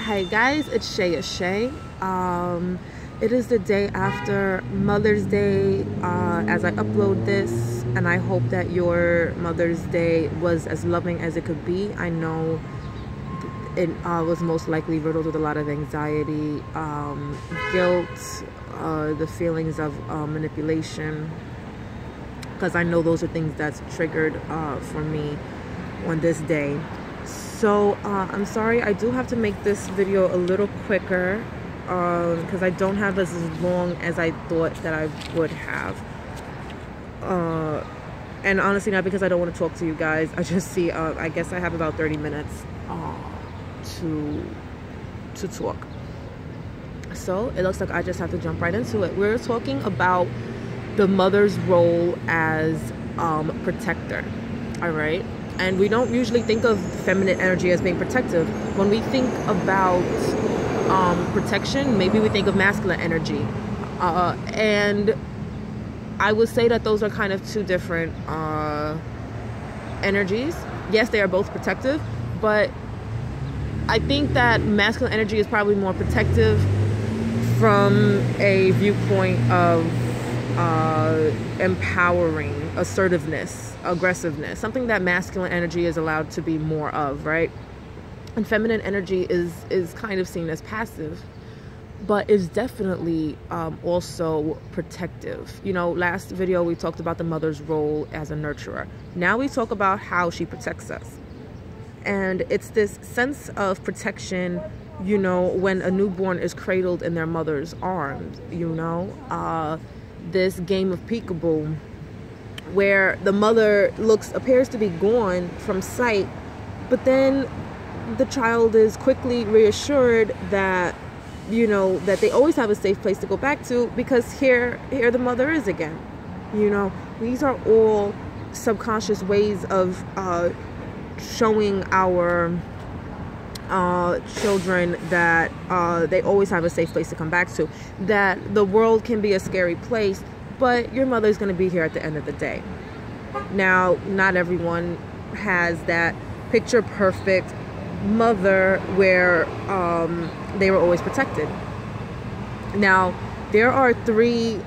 Hi guys, it's Shay. It is the day after Mother's Day as I upload this, and I hope that your Mother's Day was as loving as it could be. I know it was most likely riddled with a lot of anxiety, guilt, the feelings of manipulation, because I know those are things that's triggered for me on this day. So I'm sorry, I do have to make this video a little quicker because I don't have as long as I thought that I would have. And honestly, not because I don't want to talk to you guys. I just see, I guess I have about 30 minutes to talk. So it looks like I just have to jump right into it. We're talking about the mother's role as protector, all right? And we don't usually think of feminine energy as being protective. When we think about protection, maybe we think of masculine energy. And I would say that those are kind of two different energies. Yes, they are both protective, but I think that masculine energy is probably more protective from a viewpoint of empowering, assertiveness, aggressiveness, something that masculine energy is allowed to be more of, right? And feminine energy is kind of seen as passive, but is definitely also protective. You know, last video we talked about the mother's role as a nurturer. Now we talk about how she protects us. And it's this sense of protection, you know, when a newborn is cradled in their mother's arms, you know, this game of peekaboo where the mother appears to be gone from sight, but then the child is quickly reassured that, you know, that they always have a safe place to go back to, because here the mother is again. You know, these are all subconscious ways of showing our children that they always have a safe place to come back to, that the world can be a scary place, but your mother is going to be here at the end of the day. Now, not everyone has that picture perfect mother where they were always protected. Now, there are 3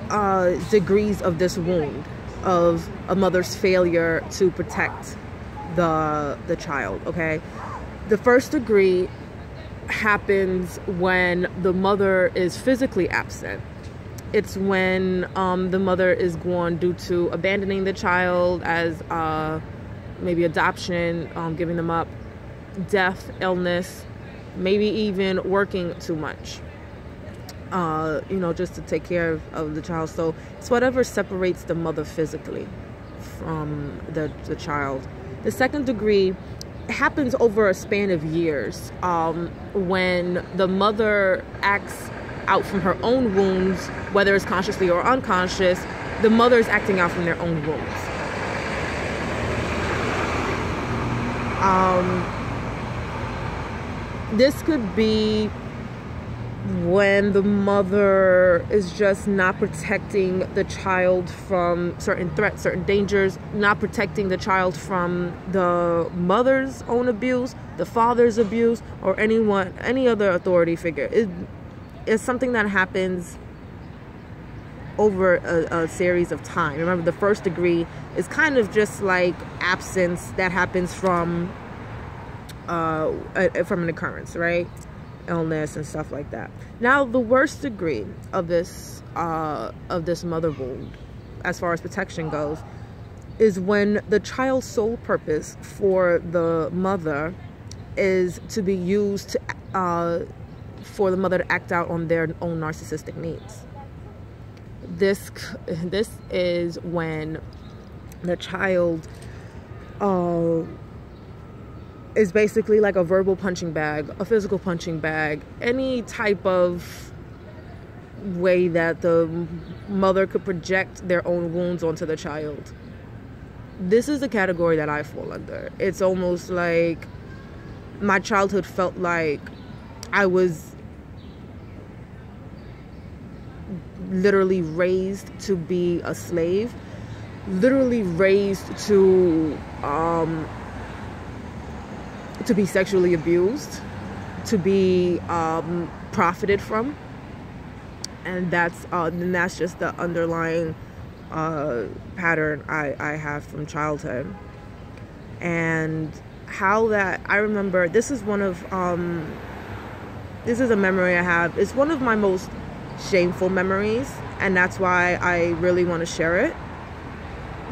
degrees of this wound of a mother's failure to protect the child, okay? The first degree happens when the mother is physically absent. It's when the mother is gone due to abandoning the child, as maybe adoption, giving them up, death, illness, maybe even working too much, you know, just to take care of the child. So it's whatever separates the mother physically from the child. The second degree happens over a span of years, when the mother acts out from her own wounds, whether it's consciously or unconscious. The mother is acting out from their own wounds. This could be when the mother is just not protecting the child from certain threats, certain dangers, not protecting the child from the mother's own abuse, the father's abuse, or any other authority figure. It's something that happens over a series of time. Remember, the first degree is kind of just like absence that happens from an occurrence, right? Illness and stuff like that. Now, the worst degree of this mother wound, as far as protection goes, is when the child's sole purpose for the mother is to be used to for the mother to act out on their own narcissistic needs. This is when the child is basically like a verbal punching bag, a physical punching bag, any type of way that the mother could project their own wounds onto the child. This is the category that I fall under. It's almost like my childhood felt like I was literally raised to be a slave, literally raised to be sexually abused, to be profited from. And that's just the underlying pattern I have from childhood. And how that, I remember, this is a memory I have. It's one of my most shameful memories, and that's why I really want to share it,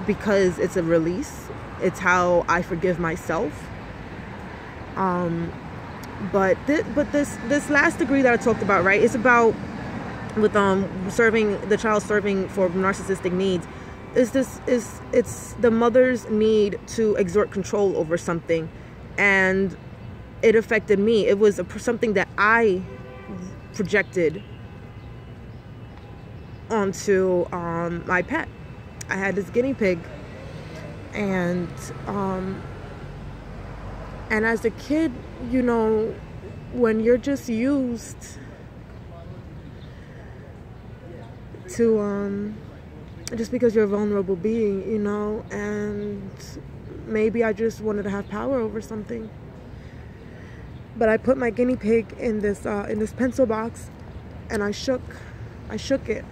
because it's a release. It's how I forgive myself. But this last degree that I talked about, right, it's about with the child serving for narcissistic needs. It's the mother's need to exert control over something, and it affected me. It was something that I projected onto my pet. I had this guinea pig, and as a kid, you know, when you're just used to just because you're a vulnerable being, you know, and maybe I just wanted to have power over something. But I put my guinea pig in this pencil box, and I shook it.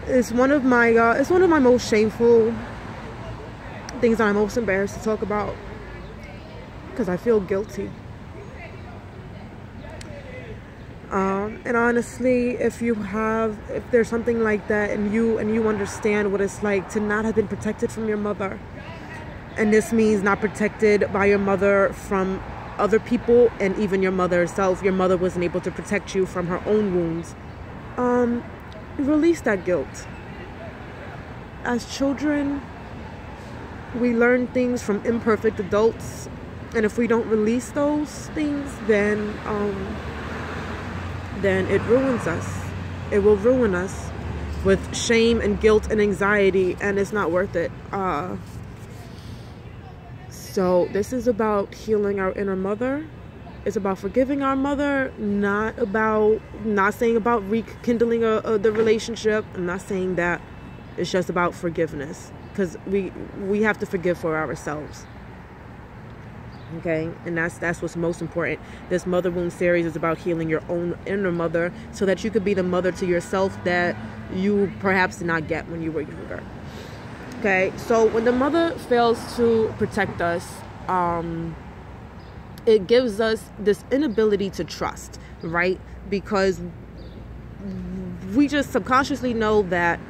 It's one of my most shameful things that I'm most embarrassed to talk about, because I feel guilty. And honestly, if there's something like that, and you understand what it's like to not have been protected from your mother, and this means not protected by your mother from other people, and even your mother herself, your mother wasn't able to protect you from her own wounds, release that guilt. As children, we learn things from imperfect adults, and if we don't release those things, then it ruins us. It will ruin us with shame and guilt and anxiety, and it's not worth it. So this is about healing our inner mother. It's about forgiving our mother, not saying about rekindling the relationship. I'm not saying that. It's just about forgiveness, because we have to forgive for ourselves. Okay, and that's what's most important. This Mother Wound series is about healing your own inner mother, so that you could be the mother to yourself that you perhaps did not get when you were younger. Okay, so when the mother fails to protect us, it gives us this inability to trust, right? Because we just subconsciously know that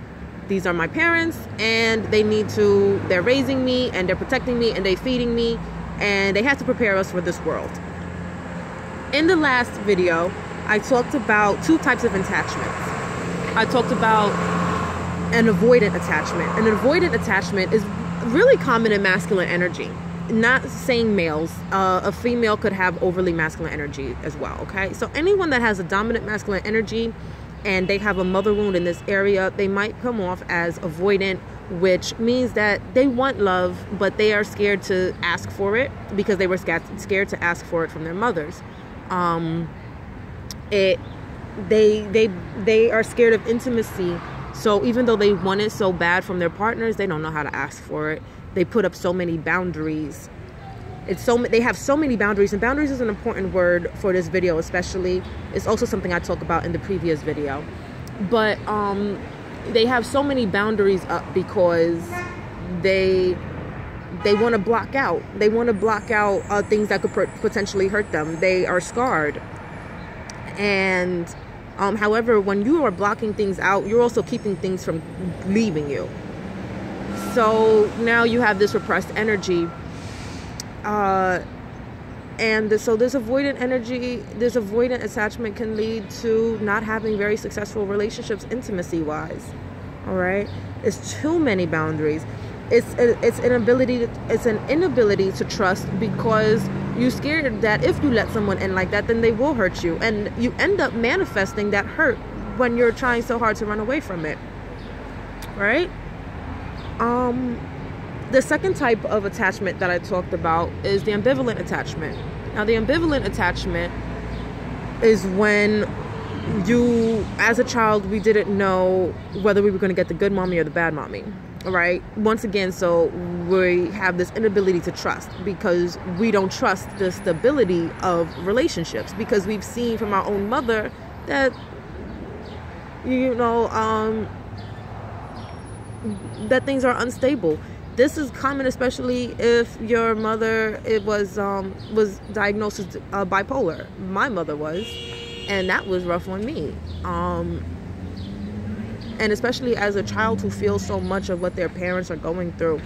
these are my parents, and they're raising me, and they're protecting me, and they're feeding me, and they have to prepare us for this world. In the last video, I talked about two types of attachments. I talked about an avoidant attachment. An avoidant attachment is really common in masculine energy. Not saying males. A female could have overly masculine energy as well, okay? So anyone that has a dominant masculine energy and they have a mother wound in this area, they might come off as avoidant, which means that they want love, but they are scared to ask for it because they were scared to ask for it from their mothers. They are scared of intimacy. So even though they want it so bad from their partners, they don't know how to ask for it. They put up so many boundaries. They have so many boundaries, and boundaries is an important word for this video, especially. It's also something I talked about in the previous video. But they have so many boundaries up because they want to block out. They want to block out things that could potentially hurt them. They are scarred. And however, when you are blocking things out, you're also keeping things from leaving you. So now you have this repressed energy. So this avoidant energy, this avoidant attachment can lead to not having very successful relationships intimacy-wise. All right? It's too many boundaries. It's an inability to trust, because you're scared that if you let someone in like that, then they will hurt you. And you end up manifesting that hurt when you're trying so hard to run away from it. Right? The second type of attachment that I talked about is the ambivalent attachment. Now, the ambivalent attachment is when as a child, we didn't know whether we were going to get the good mommy or the bad mommy. right? Once again, so we have this inability to trust because we don't trust the stability of relationships, because we've seen from our own mother that, you know, that things are unstable. This is common, especially if your mother was diagnosed as bipolar. My mother was, and that was rough on me. And especially as a child who feels so much of what their parents are going through,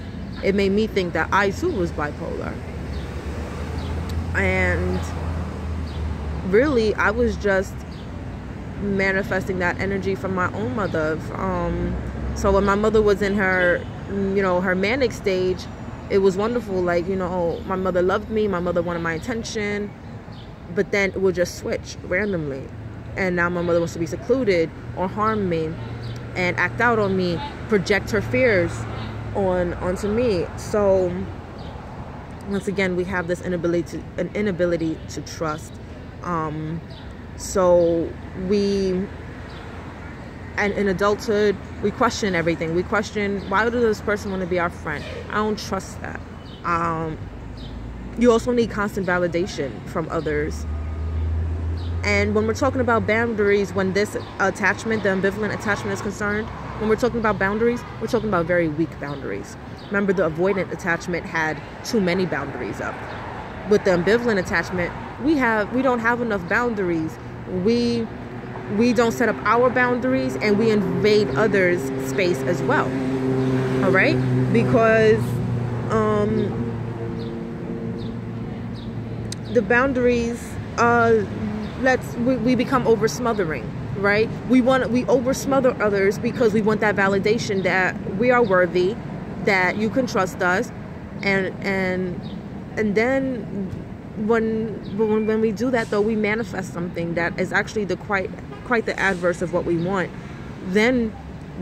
it made me think that I too was bipolar. And really, I was just manifesting that energy from my own mother. So when my mother was in her, you know, her manic stage, it was wonderful. Like, you know, my mother loved me, my mother wanted my attention, but then it would just switch randomly. And now my mother wants to be secluded or harm me and act out on me, project her fears onto me. So once again, we have this inability to trust. So and in adulthood, we question everything. We question, why does this person want to be our friend? I don't trust that. You also need constant validation from others. And when we're talking about boundaries, when this attachment, the ambivalent attachment is concerned, when we're talking about boundaries, we're talking about very weak boundaries. Remember, the avoidant attachment had too many boundaries up. With the ambivalent attachment, we don't have enough boundaries. We don't set up our boundaries, and we invade others' space as well. All right? Because the boundaries, we become over smothering, right? We over smother others because we want that validation that we are worthy, that you can trust us, and then when we do that, though, we manifest something that is actually quite the adverse of what we want. Then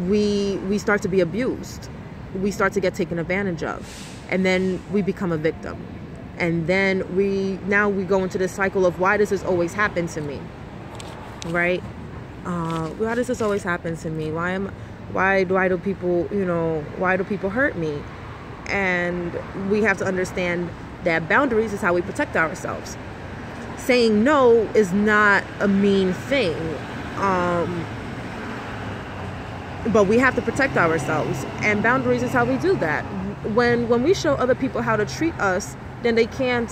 we start to be abused. We start to get taken advantage of, and then we become a victim. And then we go into this cycle of, why does this always happen to me? Right? Why does this always happen to me? Why do people hurt me? And we have to understand that boundaries is how we protect ourselves. Saying no is not a mean thing. But we have to protect ourselves, and boundaries is how we do that. When we show other people how to treat us, then they can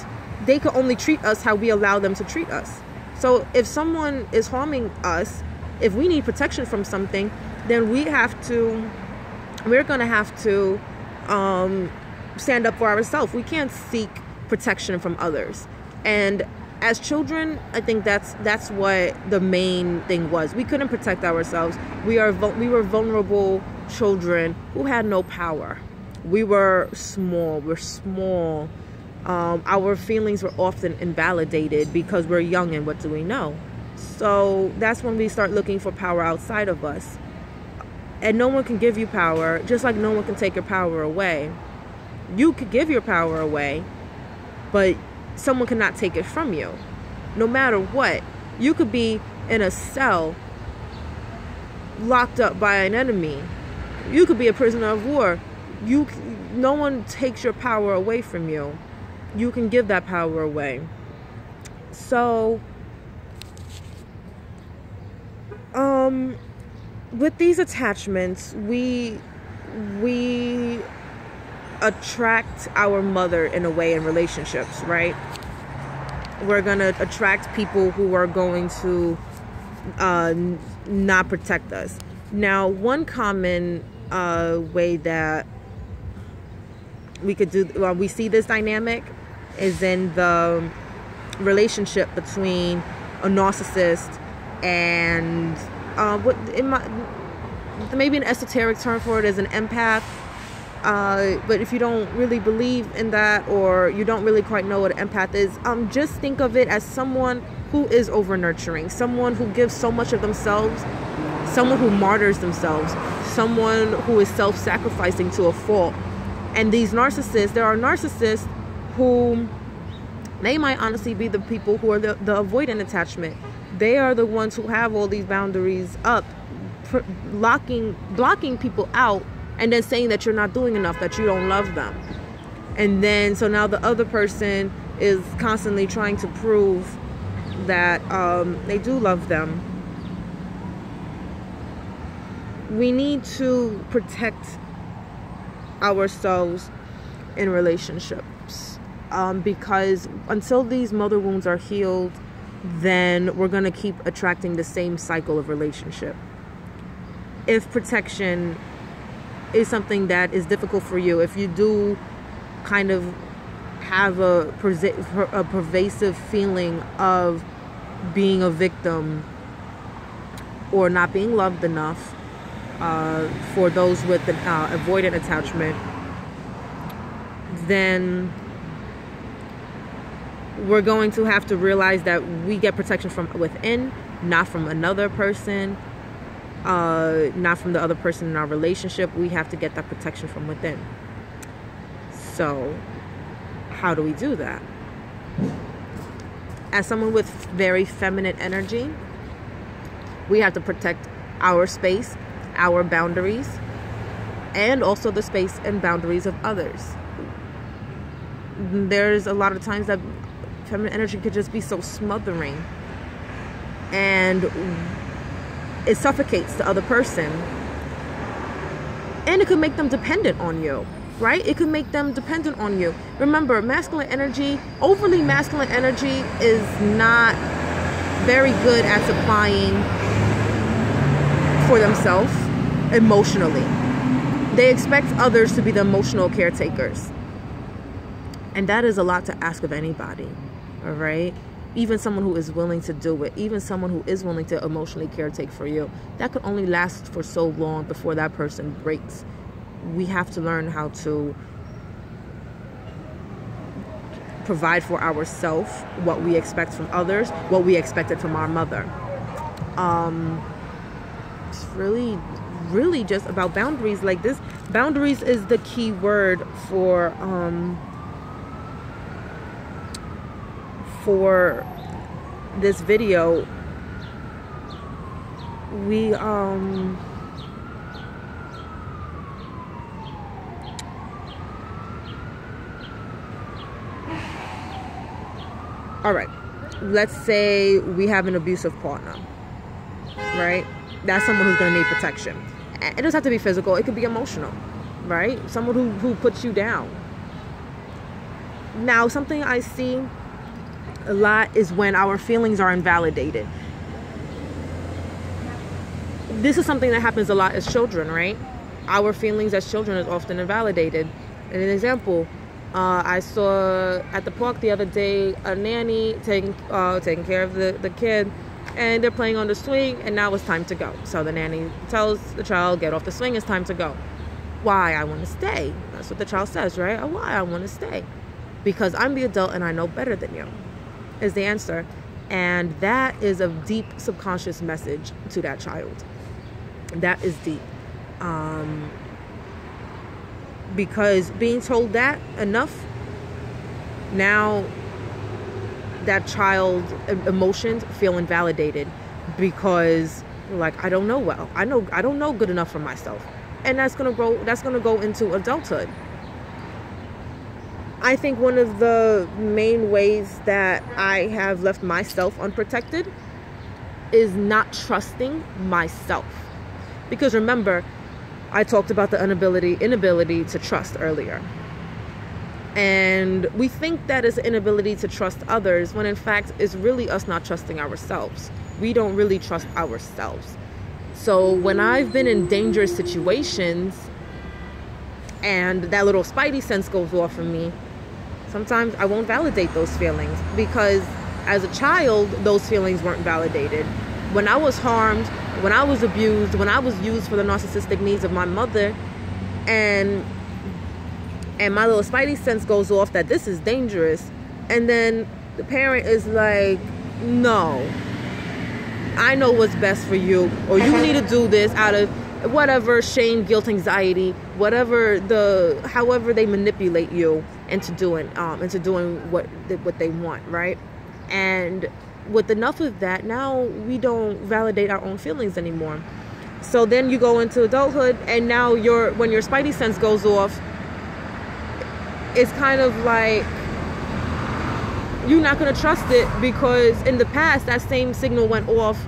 only treat us how we allow them to treat us. So if someone is harming us, if we need protection from something, then we're going to have to stand up for ourselves. We can't seek protection from others. And as children, I think that's what the main thing was. We couldn't protect ourselves. We were vulnerable children who had no power. We were small. We're small. Our feelings were often invalidated because we're young, and what do we know? So that's when we start looking for power outside of us. And no one can give you power, just like no one can take your power away. You could give your power away, but someone cannot take it from you. No matter what, you could be in a cell locked up by an enemy. You could be a prisoner of war. No one takes your power away from you. You can give that power away. So, with these attachments, we attract our mother in a way in relationships, right? We're gonna attract people who are going to not protect us. Now, one common way that we see this dynamic is in the relationship between a narcissist and maybe an esoteric term for it is an empath. But if you don't really believe in that, or you don't really quite know what an empath is, just think of it as someone who is over nurturing, someone who gives so much of themselves, someone who martyrs themselves, someone who is self-sacrificing to a fault. And these narcissists, there are narcissists who, they might honestly be the people who are the avoidant attachment. They are the ones who have all these boundaries up, blocking people out and then saying that you're not doing enough, that you don't love them. And then, so now the other person is constantly trying to prove that they do love them. We need to protect ourselves in relationships, because until these mother wounds are healed, then we're going to keep attracting the same cycle of relationship. If protection is something that is difficult for you, if you do kind of have a pervasive feeling of being a victim or not being loved enough, for those with an avoidant attachment, then we're going to have to realize that we get protection from within, not from another person, not from the other person in our relationship. We have to get that protection from within. So how do we do that? As someone with very feminine energy, we have to protect our space, our boundaries, and also the space and boundaries of others. There's a lot of times that feminine energy could just be so smothering, and it suffocates the other person, and it could make them dependent on you, right? It could make them dependent on you. Remember, masculine energy, overly masculine energy, is not very good at supplying for themselves emotionally. They expect others to be the emotional caretakers, and that is a lot to ask of anybody. All right, even someone who is willing to do it, even someone who is willing to emotionally caretake for you, that could only last for so long before that person breaks. We have to learn how to provide for ourselves what we expect from others, what we expected from our mother. It's really just about boundaries. Like this, boundaries is the key word for this video. We all right, let's say we have an abusive partner, right? That's someone who's going to need protection. It doesn't have to be physical. It could be emotional, right? Someone who puts you down. Now, something I see a lot is when our feelings are invalidated. This is something that happens a lot as children, right? Our feelings as children is often invalidated. And an example, I saw at the park the other day a nanny taking care of the kid, and they're playing on the swing, and now it's time to go. So the nanny tells the child, get off the swing, it's time to go. Why? I want to stay. That's what the child says, right? Oh, why? I want to stay. Because I'm the adult and I know better than you, is the answer. And that is a deep subconscious message to that child. That is deep. Because being told that enough, now that child emotions feel invalidated, because like, I don't know well. I don't know good enough for myself. And that's gonna go into adulthood. I think one of the main ways that I have left myself unprotected is not trusting myself. Because remember, I talked about the inability to trust earlier. And we think that is inability to trust others, when in fact it's really us not trusting ourselves. We don't really trust ourselves. So when I've been in dangerous situations and that little spidey sense goes off of me, sometimes I won't validate those feelings, because as a child, those feelings weren't validated. When I was harmed, when I was abused, when I was used for the narcissistic needs of my mother, and my little spidey sense goes off that this is dangerous, and then the parent is like, no, I know what's best for you, or you need to do this out of whatever, shame, guilt, anxiety, however they manipulate you into doing what they want, right? And with enough of that, now we don't validate our own feelings anymore. So then you go into adulthood, and now when your spidey sense goes off, it's kind of like you're not going to trust it, because in the past that same signal went off,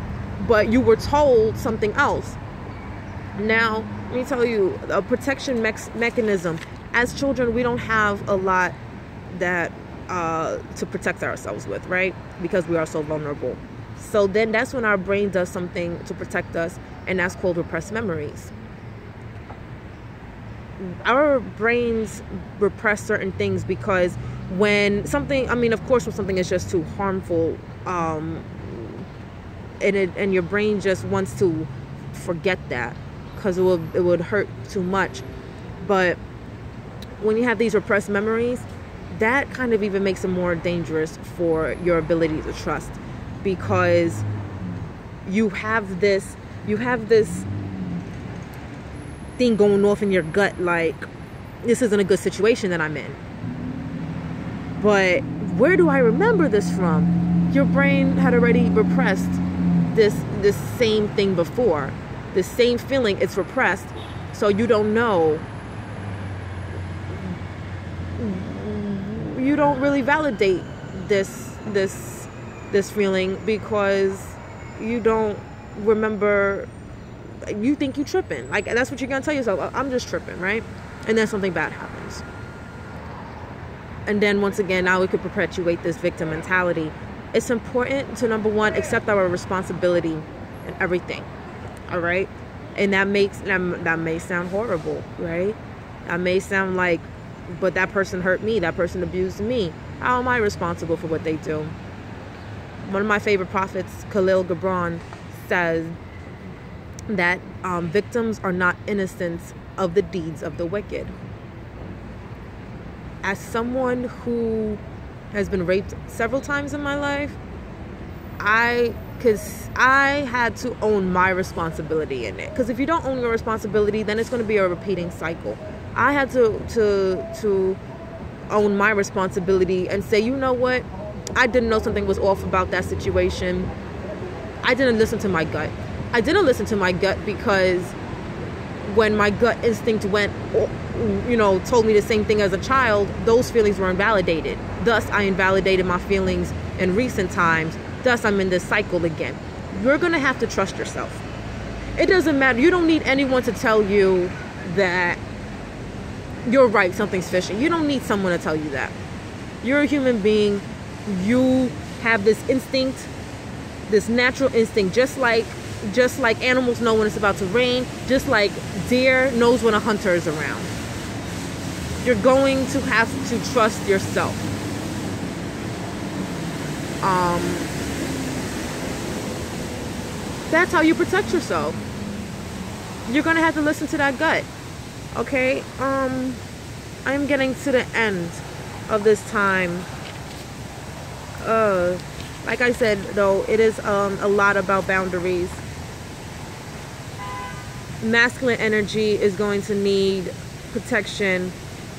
but you were told something else. Now, let me tell you, a protection mechanism. As children, we don't have a lot that to protect ourselves with, right? Because we are so vulnerable. So then that's when our brain does something to protect us, and that's called repressed memories. Our brains repress certain things because when something, of course, when something is just too harmful, and your brain just wants to forget that because it would hurt too much. But when you have these repressed memories, that kind of even makes it more dangerous for your ability to trust, because you have this thing going off in your gut, like, this isn't a good situation that I'm in. But where do I remember this from? Your brain had already repressed this same thing before. The same feeling, it's repressed, so you don't know. You don't really validate this feeling because you don't remember. You think you tripping. Like, that's what you're gonna tell yourself. I'm just tripping, right? And then something bad happens. And then once again, now we could perpetuate this victim mentality. It's important to, number one, accept our responsibility in everything. All right? And that may sound horrible, right? That may sound like, but that person hurt me, that person abused me. How am I responsible for what they do? One of my favorite prophets, Khalil Gibran, says that victims are not innocent of the deeds of the wicked. As someone who has been raped several times in my life, because I had to own my responsibility in it. Because if you don't own your responsibility, then it's going to be a repeating cycle. I had to own my responsibility and say, you know what? I didn't know something was off about that situation. I didn't listen to my gut. I didn't listen to my gut because when my gut instinct went, told me the same thing as a child, those feelings were invalidated. Thus, I invalidated my feelings in recent times. Thus, I'm in this cycle again. You're going to have to trust yourself. It doesn't matter. You don't need anyone to tell you that you're right, something's fishy. You don't need someone to tell you that. You're a human being. You have this instinct, this natural instinct, just like animals know when it's about to rain, just like deer knows when a hunter is around. You're going to have to trust yourself. That's how you protect yourself. You're going to have to listen to that gut. Okay? I'm getting to the end of this time. Like I said, though, it is a lot about boundaries. Masculine energy is going to need protection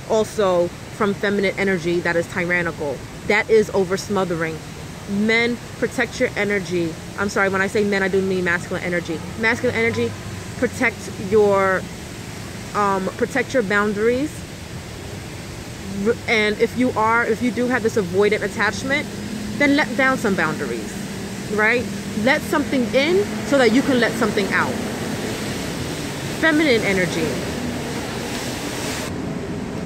also from feminine energy that is tyrannical. That is over smothering. Men, protect your energy. I'm sorry, when I say men, I do mean masculine energy. Masculine energy, protect your boundaries. And if you do have this avoidant attachment, then let down some boundaries, right? Let something in so that you can let something out. Feminine energy.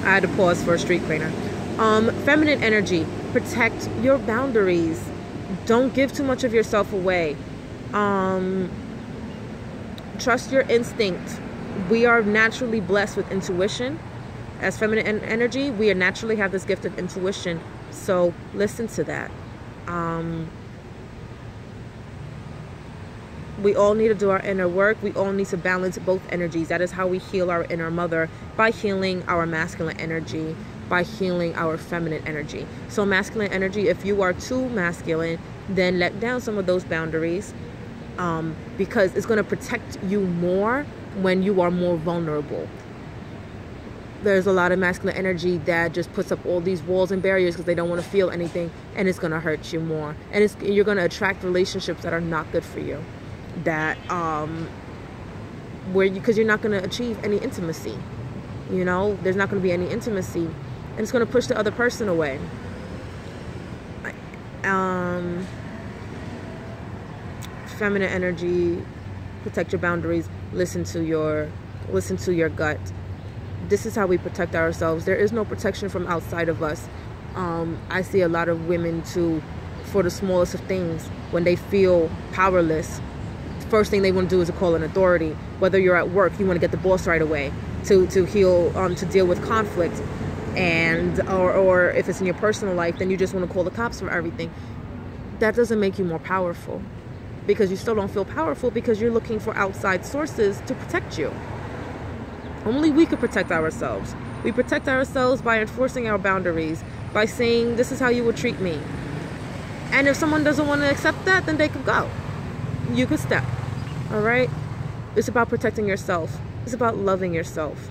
I had to pause for a street cleaner. Feminine energy, protect your boundaries. Don't give too much of yourself away. Trust your instinct. We are naturally blessed with intuition. As feminine energy, we naturally have this gift of intuition. So listen to that. We all need to do our inner work. We all need to balance both energies. That is how we heal our inner mother, by healing our masculine energy, by healing our feminine energy. So masculine energy, if you are too masculine, then let down some of those boundaries, because it's going to protect you more when you are more vulnerable. There's a lot of masculine energy that just puts up all these walls and barriers because they don't want to feel anything, and it's going to hurt you more. And you're going to attract relationships that are not good for you, that because you're not going to achieve any intimacy. You know, there's not going to be any intimacy, and it's going to push the other person away. Feminine energy, protect your boundaries, listen to your gut. This is how we protect ourselves. There is no protection from outside of us. I see a lot of women too, for the smallest of things, when they feel powerless, first thing they want to do is to call an authority. Whether you're at work, you want to get the boss right away to heal, to deal with conflict, and or if it's in your personal life, then you just want to call the cops for everything. That doesn't make you more powerful, because you still don't feel powerful, because you're looking for outside sources to protect you. Only we could protect ourselves. We protect ourselves by enforcing our boundaries, by saying, this is how you would treat me. And if someone doesn't want to accept that, then they could go. You could step. All right? It's about protecting yourself. It's about loving yourself.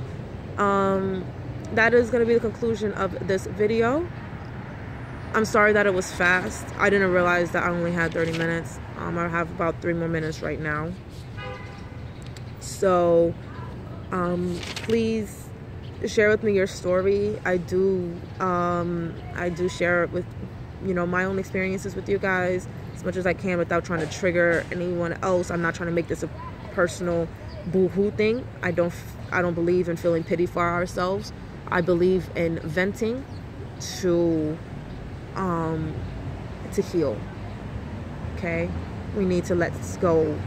That is going to be the conclusion of this video. I'm sorry that it was fast. I didn't realize that I only had 30 minutes. I have about 3 more minutes right now. So, please share with me your story. I do share it with, my own experiences with you guys as much as I can without trying to trigger anyone else. I'm not trying to make this a personal boo-hoo thing. I don't believe in feeling pity for ourselves. I believe in venting to heal. Okay? We need to let go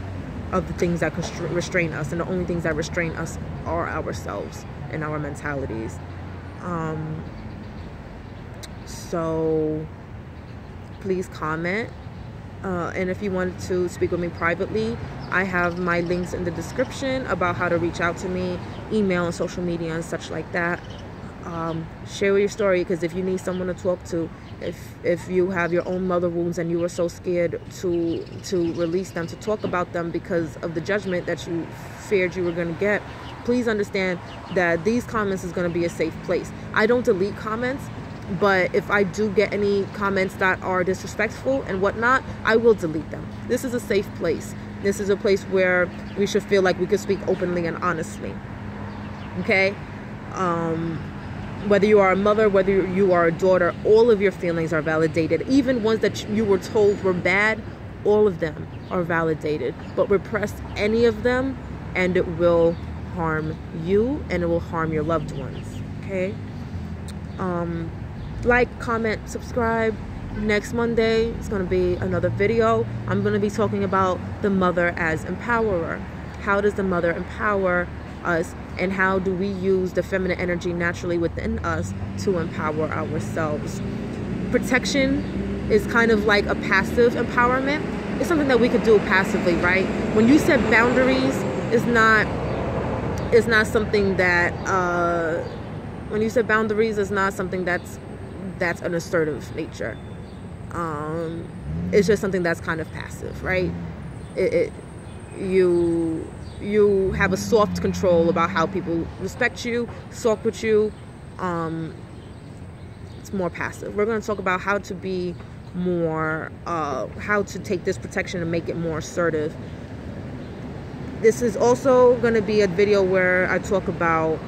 of the things that restrain us, and the only things that restrain us are ourselves and our mentalities. So please comment, and if you want to speak with me privately, I have my links in the description about how to reach out to me, email and social media and such like that. Share your story, because if you need someone to talk to, if you have your own mother wounds and you were so scared to release them, to talk about them because of the judgment that you feared you were going to get, please understand that these comments is going to be a safe place. I don't delete comments, but if I do get any comments that are disrespectful and whatnot, I will delete them. This is a safe place. This is a place where we should feel like we could speak openly and honestly. Okay? Whether you are a mother, whether you are a daughter, all of your feelings are validated. Even ones that you were told were bad, all of them are validated. But repress any of them and it will harm you, and it will harm your loved ones. Okay? Like, comment, subscribe. Next Monday is going to be another video. I'm going to be talking about the mother as empowerer. How does the mother empower us, and how do we use the feminine energy naturally within us to empower ourselves? Protection is kind of like a passive empowerment. It's something that we could do passively, right? When you set boundaries, it's not something that when you set boundaries, it's not something that's an assertive nature. It's just something that's kind of passive, right? You have a soft control about how people respect you, talk with you. It's more passive. We're going to talk about how to be more, how to take this protection and make it more assertive. This is also going to be a video where I talk about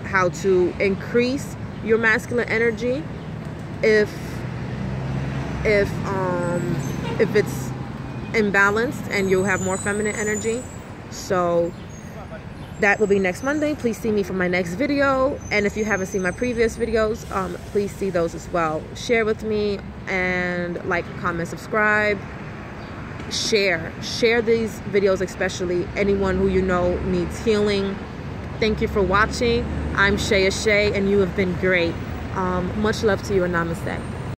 how to increase your masculine energy if it's imbalanced, and you'll have more feminine energy. So that will be next Monday. Please see me for my next video, and if you haven't seen my previous videos, please see those as well. Share with me, and like, comment, subscribe, share these videos, especially anyone who you know needs healing. Thank you for watching. I'm Shaya Shay, and you have been great. Much love to you, and namaste.